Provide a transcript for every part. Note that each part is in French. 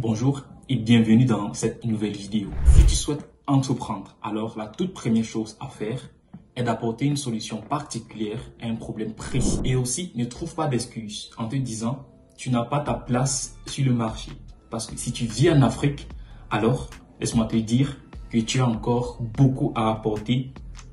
Bonjour et bienvenue dans cette nouvelle vidéo. Si tu souhaites entreprendre, alors la toute première chose à faire est d'apporter une solution particulière à un problème précis. Et aussi, ne trouve pas d'excuses en te disant tu n'as pas ta place sur le marché. Parce que si tu vis en Afrique, alors laisse-moi te dire que tu as encore beaucoup à apporter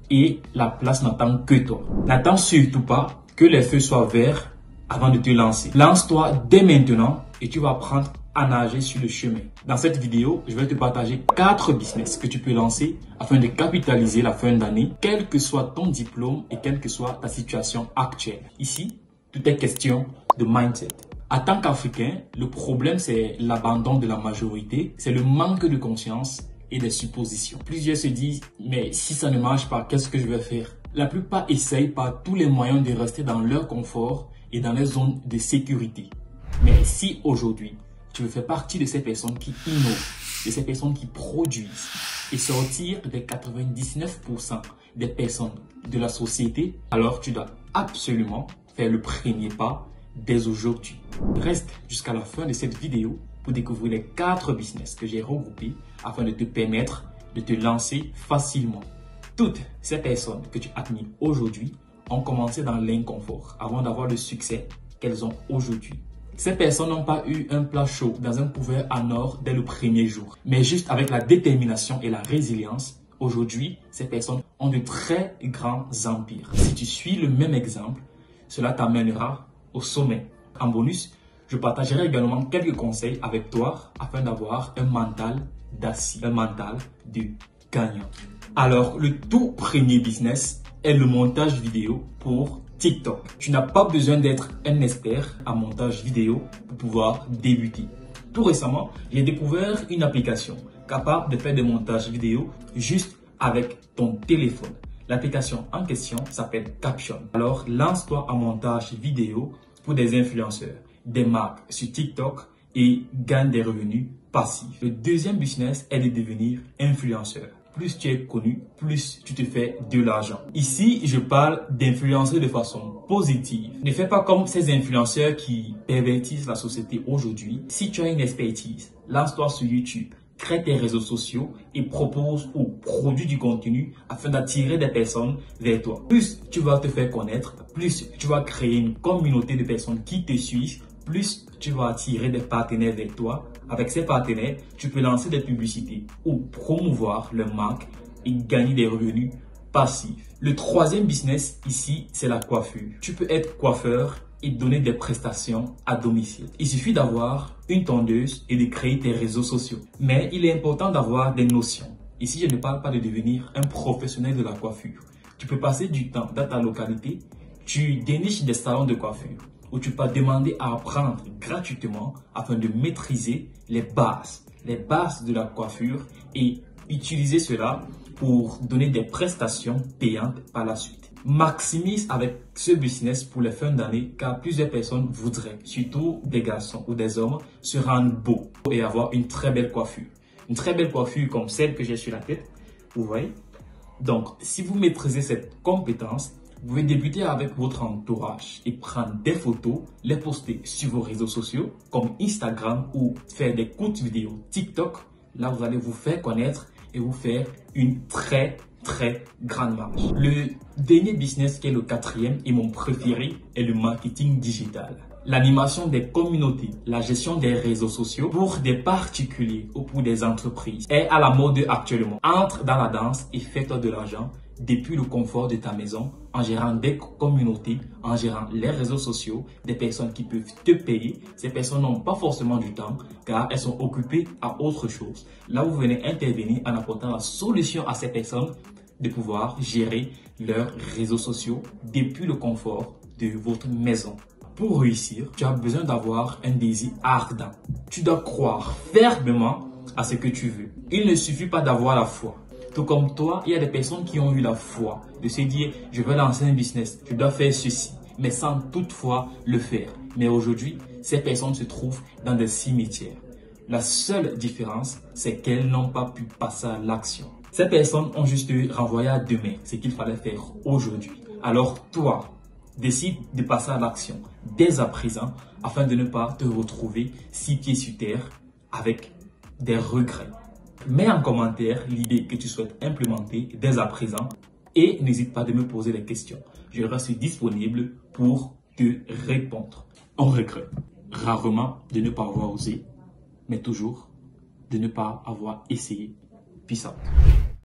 et la place n'attend que toi. N'attends surtout pas que les feux soient verts avant de te lancer. Lance-toi dès maintenant et tu vas apprendre à nager sur le chemin. Dans cette vidéo, je vais te partager 4 business que tu peux lancer afin de capitaliser la fin d'année, quel que soit ton diplôme et quelle que soit ta situation actuelle. Ici, tout est question de mindset. En tant qu'Africain, le problème c'est l'abandon de la majorité, c'est le manque de conscience et des suppositions. Plusieurs se disent, mais si ça ne marche pas, qu'est-ce que je vais faire? La plupart essayent par tous les moyens de rester dans leur confort et dans les zones de sécurité. Mais si aujourd'hui, tu veux faire partie de ces personnes qui innovent, de ces personnes qui produisent et sortir des 99% des personnes de la société, alors tu dois absolument faire le premier pas dès aujourd'hui. Reste jusqu'à la fin de cette vidéo pour découvrir les 4 business que j'ai regroupés afin de te permettre de te lancer facilement. Toutes ces personnes que tu admires aujourd'hui ont commencé dans l'inconfort avant d'avoir le succès qu'elles ont aujourd'hui. Ces personnes n'ont pas eu un plat chaud dans un couvert en or dès le premier jour. Mais juste avec la détermination et la résilience, aujourd'hui, ces personnes ont de très grands empires. Si tu suis le même exemple, cela t'amènera au sommet. En bonus, je partagerai également quelques conseils avec toi afin d'avoir un mental d'acier, un mental de gagnant. Alors, le tout premier business est le montage vidéo pour TikTok. Tu n'as pas besoin d'être un expert en montage vidéo pour pouvoir débuter. Tout récemment, j'ai découvert une application capable de faire des montages vidéo juste avec ton téléphone. L'application en question s'appelle Caption. Alors, lance-toi en montage vidéo pour des influenceurs, des marques sur TikTok et gagne des revenus passifs. Le deuxième business est de devenir influenceur. Plus tu es connu, plus tu te fais de l'argent. Ici, je parle d'influencer de façon positive. Ne fais pas comme ces influenceurs qui pervertissent la société aujourd'hui. Si tu as une expertise, lance-toi sur YouTube, crée tes réseaux sociaux et propose ou produis du contenu afin d'attirer des personnes vers toi. Plus tu vas te faire connaître, plus tu vas créer une communauté de personnes qui te suivent, plus tu vas attirer des partenaires vers toi. Avec ces partenaires, tu peux lancer des publicités ou promouvoir leur marque et gagner des revenus passifs. Le troisième business ici, c'est la coiffure. Tu peux être coiffeur et donner des prestations à domicile. Il suffit d'avoir une tondeuse et de créer tes réseaux sociaux. Mais il est important d'avoir des notions. Ici, je ne parle pas de devenir un professionnel de la coiffure. Tu peux passer du temps dans ta localité, tu déniches des salons de coiffure où tu peux demander à apprendre gratuitement afin de maîtriser les bases de la coiffure et utiliser cela pour donner des prestations payantes par la suite. Maximise avec ce business pour les fins d'année car plusieurs personnes voudraient, surtout des garçons ou des hommes, se rendre beaux et avoir une très belle coiffure. Une très belle coiffure comme celle que j'ai sur la tête, vous voyez. Donc, si vous maîtrisez cette compétence, vous pouvez débuter avec votre entourage et prendre des photos, les poster sur vos réseaux sociaux comme Instagram ou faire des courtes vidéos TikTok. Là, vous allez vous faire connaître et vous faire une très grande marge. Le dernier business qui est le quatrième et mon préféré est le marketing digital. L'animation des communautés, la gestion des réseaux sociaux pour des particuliers ou pour des entreprises est à la mode actuellement. Entre dans la danse et fais-toi de l'argent depuis le confort de ta maison en gérant des communautés, en gérant les réseaux sociaux, des personnes qui peuvent te payer. Ces personnes n'ont pas forcément du temps car elles sont occupées à autre chose. Là, vous venez intervenir en apportant la solution à ces personnes de pouvoir gérer leurs réseaux sociaux depuis le confort de votre maison. Pour réussir, tu as besoin d'avoir un désir ardent. Tu dois croire fermement à ce que tu veux. Il ne suffit pas d'avoir la foi. Tout comme toi, il y a des personnes qui ont eu la foi de se dire « je vais lancer un business, je dois faire ceci », mais sans toutefois le faire. Mais aujourd'hui, ces personnes se trouvent dans des cimetières. La seule différence, c'est qu'elles n'ont pas pu passer à l'action. Ces personnes ont juste renvoyé à demain ce qu'il fallait faire aujourd'hui. Alors toi, décide de passer à l'action dès à présent afin de ne pas te retrouver 6 pieds sur terre avec des regrets. Mets en commentaire l'idée que tu souhaites implémenter dès à présent et n'hésite pas de me poser des questions. Je reste disponible pour te répondre. On regrette rarement de ne pas avoir osé, mais toujours de ne pas avoir essayé. Peace out.